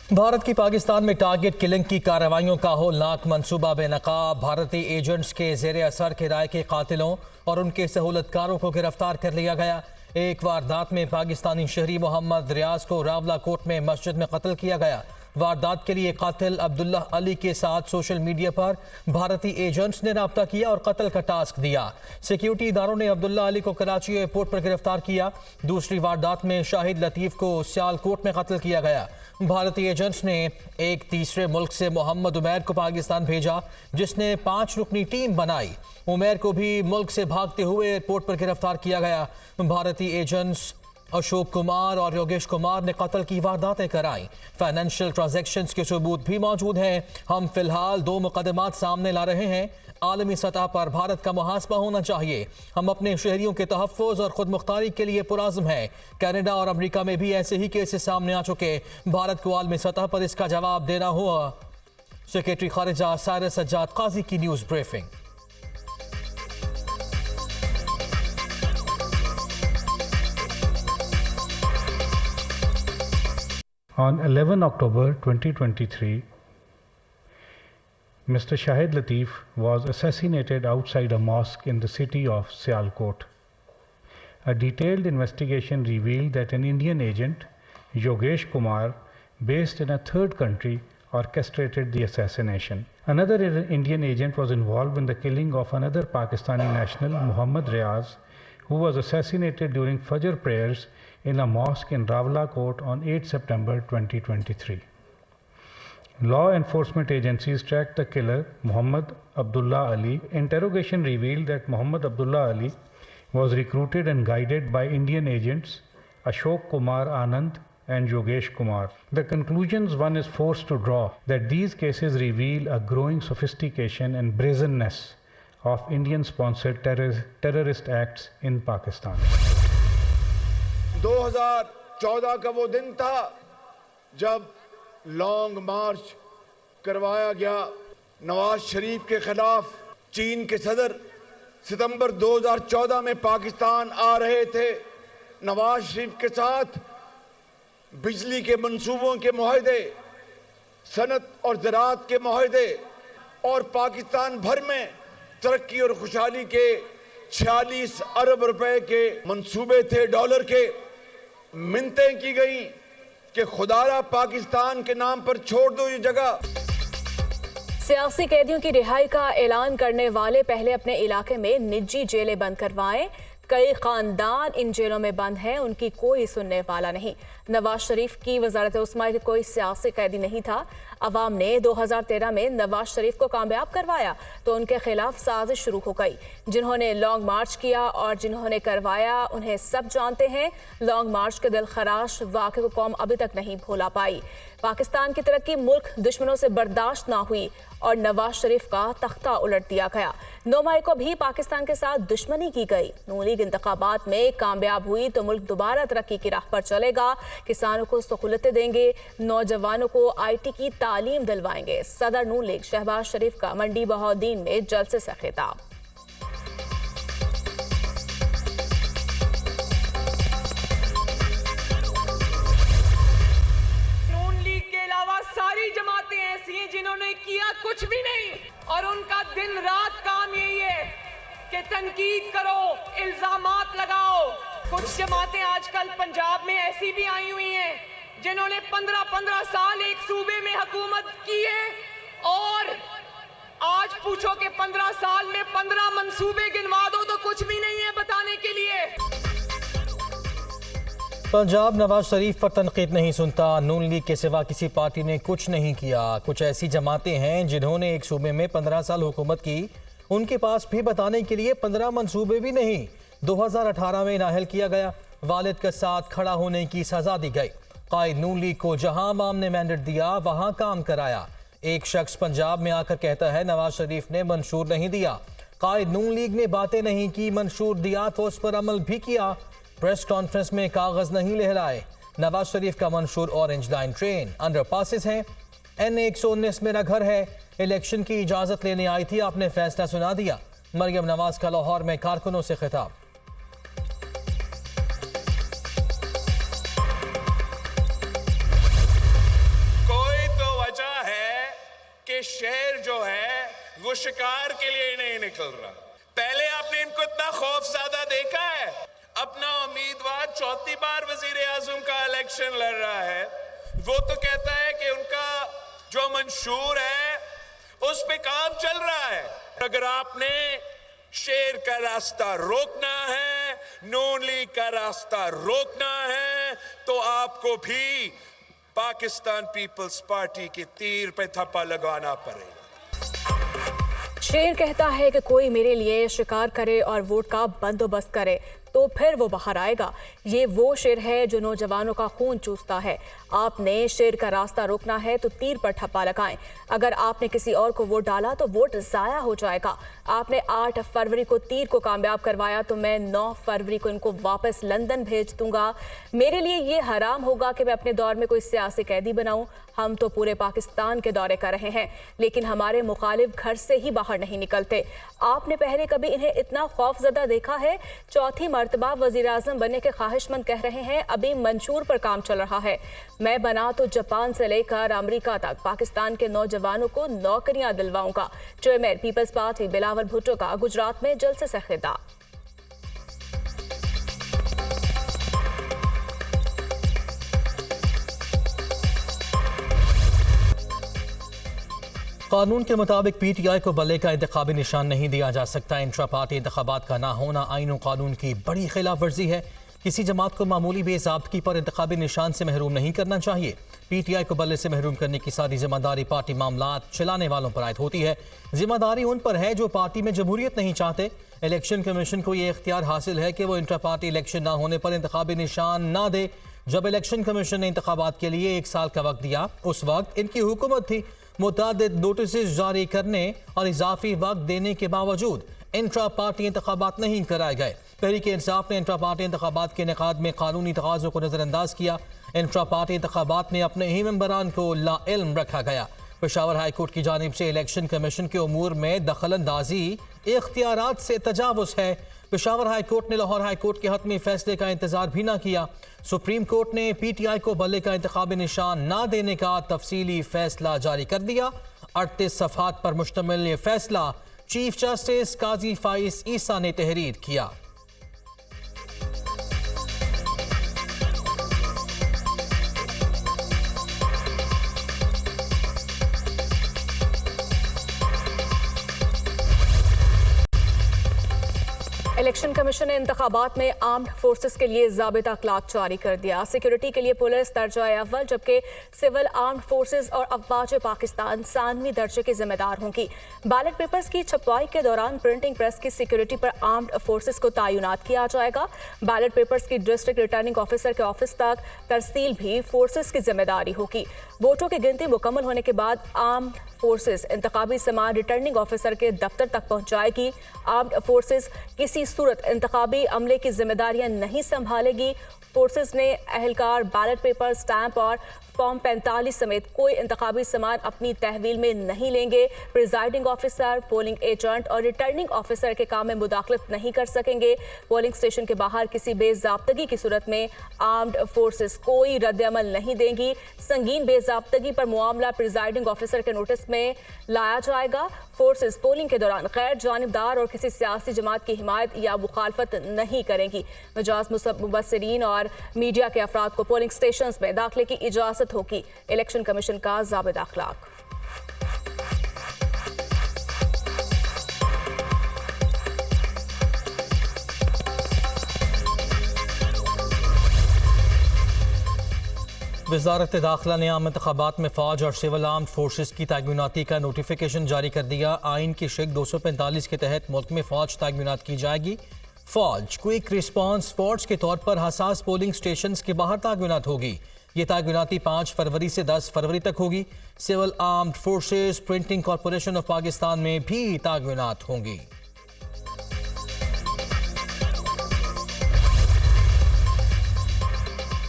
भारत की पाकिस्तान में target killing की कार्रवाइयों का होलनाक मंसूबा बेनकाब। भारतीय एजेंट्स के जेर असर किराए के कातिलों और उनके सहूलतकारों को गिरफ्तार कर लिया गया। एक वारदात में पाकिस्तानी शहरी मोहम्मद रियाज को रावला कोट में मस्जिद में कत्ल किया गया। वारदात के लिए कातिल अब्दुल्ला अली के साथ सोशल मीडिया पर भारतीय एजेंट्स ने राब्ता किया और कत्ल का टास्क दिया। सिक्योरिटी इदारों ने अब्दुल्ला अली को कराची एयरपोर्ट पर गिरफ्तार किया। दूसरी वारदात में शाहिद लतीफ़ को सियालकोट में कत्ल किया गया। भारतीय एजेंट्स ने एक तीसरे मुल्क से मोहम्मद उमैर को पाकिस्तान भेजा, जिसने 5 रुकनी टीम बनाई। उमैर को भी मुल्क से भागते हुए एयरपोर्ट पर गिरफ्तार किया गया। भारतीय एजेंट्स अशोक कुमार और योगेश कुमार ने कत्ल की वारदातें कराई। फाइनेंशियल ट्रांजैक्शंस के सबूत भी मौजूद हैं। हम फिलहाल 2 मुकदमात सामने ला रहे हैं। आलमी सतह पर भारत का मुहासबा होना चाहिए। हम अपने शहरियों के तहफ़्फ़ुज़ और खुद मुख्तारी के लिए पुराज़्म हैं। कनाडा और अमरीका में भी ऐसे ही केसेस सामने आ चुके। भारत को आलमी सतह पर इसका जवाब देना हुआ। सेक्रेटरी खारिजा साइरस सज्जाद काजी की news briefing. On 11 October 2023, Mr. Shahid Lateef was assassinated outside a mosque in the city of Sialkot. A detailed investigation revealed that an Indian agent, Yogesh Kumar, based in a third country, orchestrated the assassination. Another Indian agent was involved in the killing of another Pakistani national, Muhammad Riaz, who was assassinated during Fajr prayers in a mosque in Rawalakot on 8 September 2023. Law enforcement agencies tracked the killer, Muhammad Abdullah Ali. Interrogation revealed that Muhammad Abdullah Ali was recruited and guided by Indian agents Ashok Kumar Anand and Yogesh Kumar. The conclusions one is forced to draw that these cases reveal a growing sophistication and brazenness of Indian-sponsored terrorist acts in Pakistan. 2014 का वो दिन था जब long मार्च करवाया गया नवाज शरीफ के खिलाफ। चीन के सदर सितंबर 2014 में पाकिस्तान आ रहे थे। नवाज शरीफ के साथ बिजली के मंसूबों के मुआहदे, सनत और ज़राअत के मुआहदे और पाकिस्तान भर में तरक्की और खुशहाली के 46 अरब रुपए के मंसूबे थे, डॉलर के। मिन्नतें की गई कि खुदारा पाकिस्तान के नाम पर छोड़ दो ये जगह। सियासी कैदियों की रिहाई का ऐलान करने वाले पहले अपने इलाके में निजी जेलें बंद करवाएं। कई खानदान इन जेलों में बंद हैं, उनकी कोई सुनने वाला नहीं। नवाज शरीफ की वजारत उस्मा के कोई सियासी कैदी नहीं था। अवाम ने 2013 में नवाज शरीफ को कामयाब करवाया तो उनके खिलाफ साजिश शुरू हो गई। जिन्होंने लॉन्ग मार्च किया और जिन्होंने करवाया उन्हें सब जानते हैं। लॉन्ग मार्च के दिलखराश वाक़े को कौम अभी तक नहीं भूला पाई। पाकिस्तान की तरक्की मुल्क दुश्मनों से बर्दाश्त ना हुई और नवाज शरीफ का तख्ता उलट दिया गया। 9 मई को भी पाकिस्तान के साथ दुश्मनी की गई। नून लीग इंतखाबात में कामयाब हुई तो मुल्क दोबारा तरक्की की राह पर चलेगा। किसानों को सहूलतें देंगे, नौजवानों को IT की तालीम दिलवाएंगे। सदर नून लीग शहबाज शरीफ का मंडी बहाउद्दीन में जलसे से खिताब। सारी जमातें ऐसी हैं जिन्होंने किया कुछ भी नहीं और उनका दिन रात काम यही है कि तनकीद करो, इल्जामात लगाओ। कुछ जमातें आजकल पंजाब में ऐसी भी आई हुई हैं जिन्होंने 15-15 साल एक सूबे में हुकूमत की है और आज पूछो कि 15 साल में 15 मंसूबे गिनवा दो तो कुछ भी नहीं है बताने के लिए। पंजाब नवाज शरीफ पर तनकीद नहीं सुनता। नून लीग के सिवा किसी पार्टी ने कुछ नहीं किया। कुछ ऐसी जमातें हैं जिन्होंने एक सूबे में 15 साल हुकूमत की, उनके पास भी बताने के लिए 15 मंसूबे भी नहीं। 2018 में नाअहल किया गया, वालिद के साथ खड़ा होने की सजा दी गई। कायद नून लीग को जहां अवाम ने मैंडेट दिया वहां काम कराया। एक शख्स पंजाब में आकर कहता है नवाज शरीफ ने मंशूर नहीं दिया। कायद नून लीग ने बातें नहीं की, मंशूर दिया तो उस पर अमल भी किया। प्रेस कॉन्फ्रेंस में कागज नहीं लहराए। नवाज शरीफ का मंशूर orange line train, under passes हैं। N119 मेरा घर है। इलेक्शन की इजाजत लेने आई थी, आपने फैसला सुना दिया। मरियम नवाज का लाहौर में कारकुनों से खिताब। कोई शिकार के लिए नहीं निकल रहा। पहले आपने इनको इतना खौफज़दा देखा है? अपना उम्मीदवार चौथी बार वजीर आजम का इलेक्शन लड़ रहा है, वो तो कहता है कि उनका जो मंशूर है उस पे काम चल रहा है। अगर आपने शेर का रास्ता रोकना है, नून लीग का रास्ता रोकना है, तो आपको भी पाकिस्तान पीपल्स पार्टी के तीर पे थप्पा लगाना पड़ेगा। शेर कहता है कि कोई मेरे लिए शिकार करे और वोट का बंदोबस्त करे तो फिर वो बाहर आएगा। ये वो शेर है जो नौजवानों का खून चूसता है। आपने शेर का रास्ता रोकना है तो तीर पर ठप्पा लगाएं। अगर आपने किसी और को वोट डाला तो वोट जाया हो जाएगा। आपने 8 फरवरी को तीर को कामयाब करवाया तो मैं 9 फरवरी को इनको वापस लंदन भेज दूंगा। मेरे लिए ये हराम होगा कि मैं अपने दौर में कोई सियासी कैदी बनाऊं। हम तो पूरे पाकिस्तान के दौरे कर रहे हैं, लेकिन हमारे मुखालिफ घर से ही बाहर नहीं निकलते। आपने पहले कभी इन्हें इतना खौफजदा देखा है? चौथी मर्तबा वजीर आजम बनने के ख्वाहिशमंद कह रहे हैं, अभी मंशूर पर काम चल रहा है। मैं बना तो जापान से लेकर अमेरिका तक पाकिस्तान के नौजवानों को नौकरियां दिलवाऊंगा। चेयरमैन पीपल्स पार्टी बिलावल भुट्टो का गुजरात में जलसे से खिताब। कानून के मुताबिक पीटीआई को बल्ले का इंतखाबी निशान नहीं दिया जा सकता। इंट्रा पार्टी इंतखाबात का ना होना आईन और कानून की बड़ी खिलाफ वर्जी है। किसी जमात को मामूली बेज़ाब्तगी पर इंतखाबी निशान से महरूम नहीं करना चाहिए। पीटीआई को बल्ले से महरूम करने की सारी जिम्मेदारी पार्टी मामलात चलाने वालों पर आयद होती है। जिम्मेदारी उन पर है जो पार्टी में जमहूरियत नहीं चाहते। इलेक्शन कमीशन को ये इख्तियार हासिल है कि वो इंट्रा पार्टी इलेक्शन ना होने पर इंतखाबी निशान ना दे। जब इलेक्शन कमीशन ने इंतखाबात के लिए 1 साल का वक्त दिया, उस वक्त इनकी हुकूमत थी। मुतअद्दिद नोटिस जारी करने और इजाफी वक्त देने के बावजूद इंट्रा पार्टी इंतखाबात नहीं कराए गए। तहरीक-ए-इंसाफ ने इंट्रा पार्टी इंतखाबात के इनेकाद में कानूनी तकाज़ों को नज़रअंदाज किया। इंट्रा पार्टी इंतखाबात में अपने ही मेंबरान को लाइल्म रखा गया। पेशावर हाई कोर्ट की जानिब से इलेक्शन कमीशन के उमूर में दखलंदाजी इख्तियारात से तजावुज़ है। पेशावर हाई कोर्ट ने लाहौर हाई कोर्ट के हतमी फैसले का इंतजार भी ना किया। सुप्रीम कोर्ट ने पीटीआई को बल्ले का इंतखाबी निशान ना देने का तफसीली फैसला जारी कर दिया। 38 सफ़हात पर मुश्तमिल ये फैसला चीफ जस्टिस काजी फाइज ईसा ने तहरीर किया। इलेक्शन कमीशन ने इंतखाबात में आर्म्ड फोर्सेस के लिए ज़ाबिता क्लाक जारी कर दिया। सिक्योरिटी के लिए पुलिस दर्जा अव्वल, जबकि सिविल आर्म्ड फोर्सेस और अफवाज पाकिस्तान सानवी दर्जे के जिम्मेदार होंगी। बैलेट पेपर्स की छपवाई के दौरान प्रिंटिंग प्रेस की सिक्योरिटी पर आर्म्ड फोर्सेस को तैनात किया जाएगा। बैलेट पेपर्स की डिस्ट्रिक्ट रिटर्निंग ऑफिसर के ऑफिस तक तरसील भी फोर्सेस की जिम्मेदारी होगी। वोटों की गिनती मुकम्मल होने के बाद आर्म्ड फोर्सेस इंतखाबी सामान रिटर्निंग ऑफिसर के दफ्तर तक पहुंचाएगी। आर्म्ड फोर्सेस किसी सूरत इंतखाबी अमले की जिम्मेदारियां नहीं संभालेगी। फोर्सेस ने अहलकार बैलेट पेपर, स्टैंप और फॉर्म 45 समेत कोई इंतखाबी सामान अपनी तहवील में नहीं लेंगे। प्रिजाइडिंग ऑफिसर, पोलिंग एजेंट और रिटर्निंग ऑफिसर के काम में मुदाखलत नहीं कर सकेंगे। पोलिंग स्टेशन के बाहर किसी बेज़ाब्तगी की सूरत में आर्म्ड फोर्सेस कोई रद्द-ए-अमल नहीं देंगी। संगीन बेज़ाब्तगी पर मामला प्रिजाइडिंग ऑफिसर के नोटिस में लाया जाएगा। फोर्सेस पोलिंग के दौरान गैर जानिबदार और किसी सियासी जमात की हिमायत या मुखालफत नहीं करेंगी। मजाज मुबस्सिरीन और मीडिया के अफराद को पोलिंग स्टेशन में दाखिले की इजाज़त होगी। इलेक्शन कमीशन का ज़ाबिता अखलाक। वज़ारत दाखिला ने आम इंतखाबात में फ़ौज और सिविल आर्म्ड फोर्सेस की तैनाती का नोटिफिकेशन जारी कर दिया। आइन की शिक 245 के तहत मुल्क में फ़ौज तैनात की जाएगी। फ़ौज क्विक रिस्पांस फोर्स के तौर पर हसास पोलिंग स्टेशन के बाहर तैनात होगी। ये तैनाती 5 फरवरी से 10 फरवरी तक होगी। Civil armed forces printing corporation of Pakistan में भी तैनात होंगी।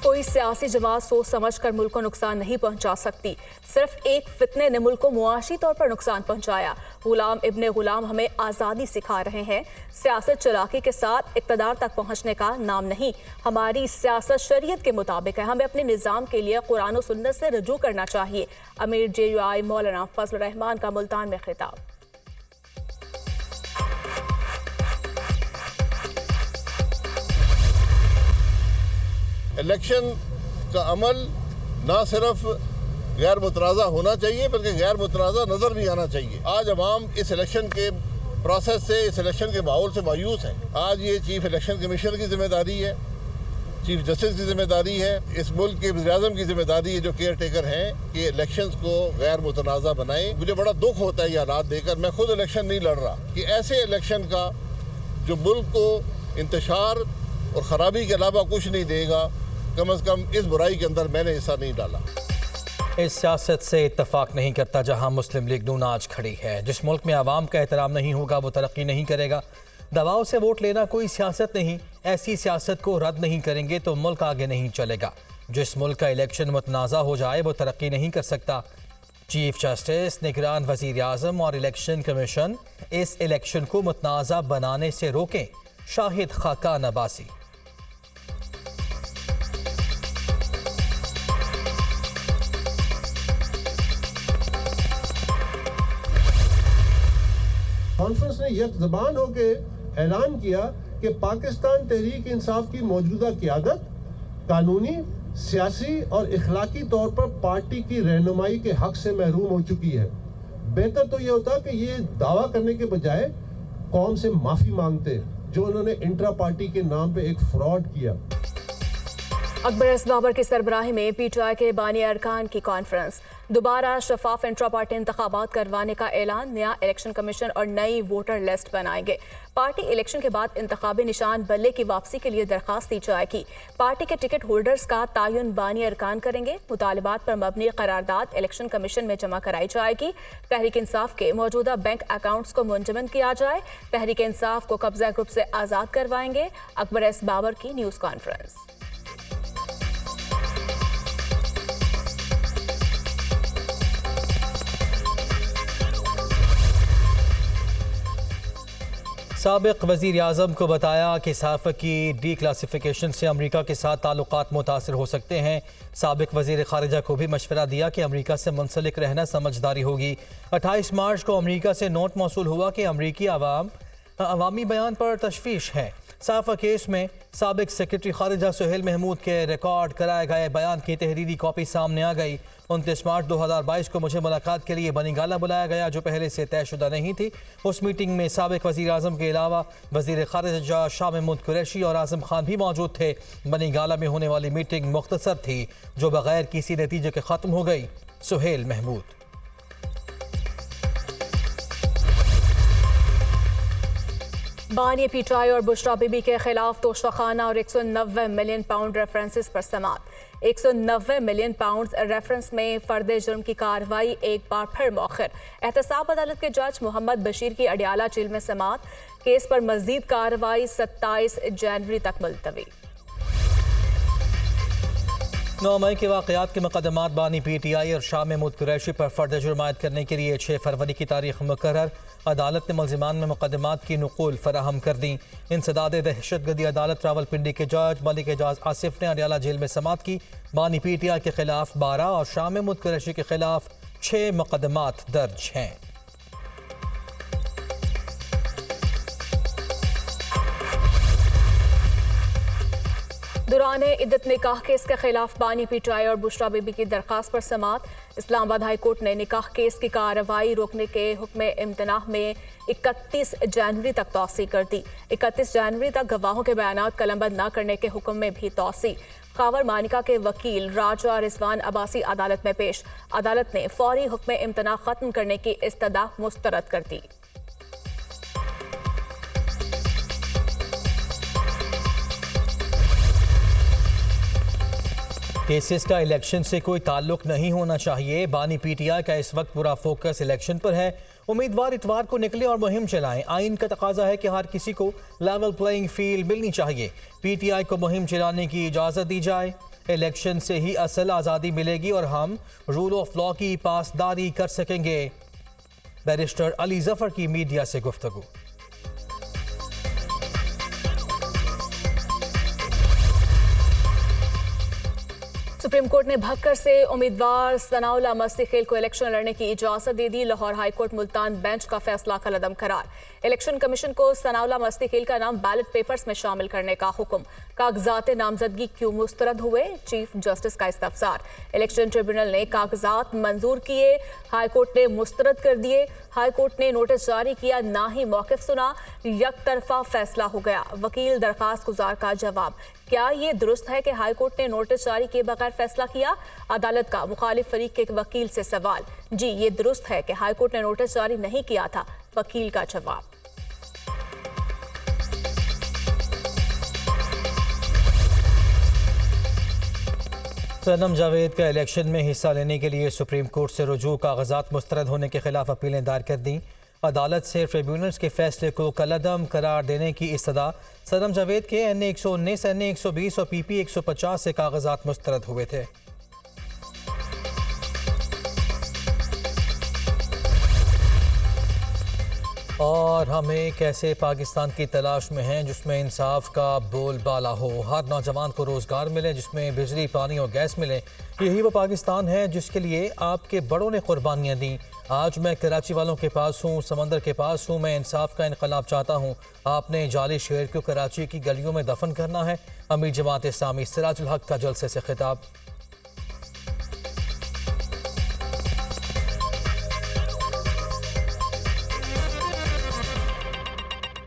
कोई सियासी जमात सोच समझ कर मुल्क को नुकसान नहीं पहुंचा सकती। सिर्फ एक फितने ने मुल्क को मुआशी तौर पर नुकसान पहुंचाया। गुलाम इब्ने गुलाम हमें आज़ादी सिखा रहे हैं। सियासत चालाकी के साथ इक़्तिदार तक पहुंचने का नाम नहीं। हमारी सियासत शरीयत के मुताबिक है। हमें अपने निज़ाम के लिए कुरान और सुन्नत से रजू करना चाहिए। अमीर JUI मौलाना फजल रहमान का मुल्तान में खिताब। इलेक्शन का अमल ना सिर्फ गैर मुतनाज़ा होना चाहिए बल्कि गैर मुतनाज़ा नज़र भी आना चाहिए। आज अवाम इस इलेक्शन के प्रोसेस से, इस इलेक्शन के माहौल से मायूस है। आज ये चीफ इलेक्शन कमीशनर की जिम्मेदारी है, चीफ जस्टिस की जिम्मेदारी है, इस मुल्क के वज़ीर-ए-आज़म की जिम्मेदारी है जो केयर टेकर हैं कि इलेक्शंस को गैर मुतनाज़ा बनाएं। मुझे बड़ा दुख होता है ये हालात देखकर। मैं खुद इलेक्शन नहीं लड़ रहा कि ऐसे इलेक्शन का जो मुल्क को इंतशार और ख़राबी के अलावा कुछ नहीं देगा, कम से कम इस बुराई के अंदर मैंने हिस्सा नहीं डाला। इस सियासत से इत्तफाक नहीं करता जहां मुस्लिम लीग नून आज खड़ी है। जिस मुल्क में आवाम का एहतराम नहीं होगा वो तरक्की नहीं करेगा। दबाव से वोट लेना कोई सियासत नहीं। ऐसी सियासत को रद्द नहीं करेंगे तो मुल्क आगे नहीं चलेगा। जिस मुल्क का इलेक्शन मुतनाज़ा हो जाए वो तरक्की नहीं कर सकता। चीफ जस्टिस, निगरान वज़ीर आज़म और इलेक्शन कमीशन इस इलेक्शन को मुतनाज़ा बनाने से रोकें। शाहिद खाकान अब्बासी। कॉन्फ्रेंस ने यक ज़बान होकर ऐलान किया कि पाकिस्तान तहरीक इंसाफ की मौजूदा क़यादत कानूनी, सियासी और इखलाकी तौर पर पार्टी की रहनुमाई के हक से महरूम हो चुकी है। बेहतर तो ये होता कि ये दावा करने के बजाय कौम से माफ़ी मांगते जो उन्होंने इंट्रा पार्टी के नाम पे एक फ्रॉड किया। अकबर एस बाबर की सरबराही में पीटीआई के बानी अरकान की कॉन्फ्रेंस। दोबारा शफाफ इंट्रा पार्टी इंतखाबात करवाने का ऐलान। नया इलेक्शन कमीशन और नई वोटर लिस्ट बनाएंगे। पार्टी इलेक्शन के बाद इंतखाबी निशान बल्ले की वापसी के लिए दरखास्त दी जाएगी। पार्टी के टिकट होल्डर्स का तयन बानी अरकान करेंगे। मुतालिबात पर मबनी करारदाद इलेक्शन कमीशन में जमा कराई जाएगी। तहरीक इंसाफ के मौजूदा बैंक अकाउंट्स को मुंजमद किया जाए। तहरीक इंसाफ को कब्जा ग्रुप से आज़ाद करवाएंगे। अकबर एस बाबर की न्यूज़ कॉन्फ्रेंस। साबिक वज़ीर आज़म को बताया कि साफ़ की डी क्लासिफिकेशन से अमरीका के साथ ताल्लुकात मुतासर हो सकते हैं। साबिक वज़ीर ख़ारिजा को भी मशवरा दिया कि अमरीका से मुंसलिक रहना समझदारी होगी। 28 मार्च को अमरीका से नोट मौसूल हुआ कि अमरीकी अवामी बयान पर तशवीश है। साफ़ा केस में साबिक सेक्रेटरी ख़ारिजा सुहेल महमूद के रिकॉर्ड कराए गए बयान की तहरीरी कॉपी सामने आ गई। 29 मार्च 2022 को मुझे मुलाकात के लिए बनीगाला बुलाया गया जो पहले से तयशुदा नहीं थी। उस मीटिंग में साबिक वज़ीर आज़म के अलावा वज़ीर ख़ारिजा शाह महमूद कुरैशी और आज़म खान भी मौजूद थे। बनीगाला में होने वाली मीटिंग मुख्तसर थी जो बगैर किसी नतीजे के ख़त्म हो गई। सुहेल महमूद। बानी पीटीआई और बुशरा बीबी के खिलाफ तोशाखाना और 190 मिलियन पाउंड रेफरेंसेस पर समात। 190 मिलियन पाउंड रेफरेंस में फर्द जुर्म की कार्रवाई एक बार फिर मौखर। एहतसाब अदालत के जज मोहम्मद बशीर की अडियाला जेल में समात। केस पर मजीद कार्रवाई 27 जनवरी तक मुलतवी। 9 मई के वाक़यात के मुकदमात बानी पीटीआई और शाह महमूद कुरैशी पर फर्द जुर्म आयद करने के लिए 6 फरवरी की तारीख मुकर्रर। अदालत ने मुल्ज़िमान में मुकदमात की नक़ूल फराहम कर दी। इंसदाद दहशतगर्दी अदालत रावलपिंडी के जज मलिक एजाज आसिफ ने अडियाला जेल में समात की। बानी पीटीआई के खिलाफ 12 और शाह महमूद कुरैशी के खिलाफ 6 मुकदमात दर्ज हैं। दौरान इद्दत निकाह केस के खिलाफ बानी पीटीआई और बुशरा बीबी की दरखास्त पर समात। इस्लामाबाद हाई कोर्ट ने निकाह केस की कार्रवाई रोकने के हुक्म इम्तनाह में 31 जनवरी तक तौसी कर दी। 31 जनवरी तक गवाहों के बयानात कलमबंद न करने के हुक्म में भी तौसी। खावर मानिका के वकील राजा रिजवान अब्बासी अदालत में पेश। अदालत ने फौरी हुक्म इम्तना खत्म करने की इस्तदा मुस्तरद कर दी। केसेस का इलेक्शन से कोई ताल्लुक नहीं होना चाहिए। बानी पीटीआई का इस वक्त पूरा फोकस इलेक्शन पर है। उम्मीदवार इतवार को निकले और मुहिम चलाएं। आइन का तकाजा है कि हर किसी को लेवल प्लेइंग फील्ड मिलनी चाहिए। पीटीआई को मुहिम चलाने की इजाज़त दी जाए। इलेक्शन से ही असल आज़ादी मिलेगी और हम रूल ऑफ लॉ की पासदारी कर सकेंगे। बैरिस्टर अली जफर की मीडिया से गुफ्तगू। सुप्रीम कोर्ट ने भक्कर से उम्मीदवार सनाउल्लाह मस्ती खेल को इलेक्शन लड़ने की इजाजत दे दी। Lahore high court Multan bench का फैसला कलअदम करार। इलेक्शन कमीशन को सनाउल्लाह मस्ती खेल का नाम बैलेट पेपर्स में शामिल करने का हुक्म। कागजात नामजदगी क्यों मुस्तरद हुए, चीफ जस्टिस का इस्तफसार। इलेक्शन ट्रिब्यूनल ने कागजात मंजूर किए, हाईकोर्ट ने मुस्तरद कर दिए। हाईकोर्ट ने नोटिस जारी किया, ना ही मौक़िफ़ सुना, यकतरफा फैसला हो गया। वकील दरखास्त गुजार का जवाब। क्या ये दुरुस्त है कि हाईकोर्ट ने नोटिस जारी किए बगैर फैसला किया? अदालत का मुखालिफ फरीक के एक वकील से सवाल। जी, ये दुरुस्त है कि हाईकोर्ट ने नोटिस जारी नहीं किया था, वकील का जवाब। सनम जावेद का इलेक्शन में हिस्सा लेने के लिए सुप्रीम कोर्ट से रुजू, कागजात मुस्तरद होने के खिलाफ अपीलें दायर कर दी। अदालत से ट्रिब्यूनल्स के फैसले को कलअदम करार देने की इस्तदा। सनम जावेद के NA 119, NA 120 और PP 150 से कागजात मुस्तरद हुए थे। और हम एक ऐसे पाकिस्तान की तलाश में हैं जिसमें इंसाफ का बोलबाला हो, हर नौजवान को रोज़गार मिले, जिसमें बिजली, पानी और गैस मिले। यही वो पाकिस्तान है जिसके लिए आपके बड़ों ने कुर्बानियाँ दी। आज मैं कराची वालों के पास हूँ, समंदर के पास हूँ, मैं इंसाफ का इनकलाब चाहता हूँ। आपने जाली शेर क्यों कराची की गलियों में दफन करना है? अमीर जमात इस्लामी सिराजुल हक का जलसे से खिताब।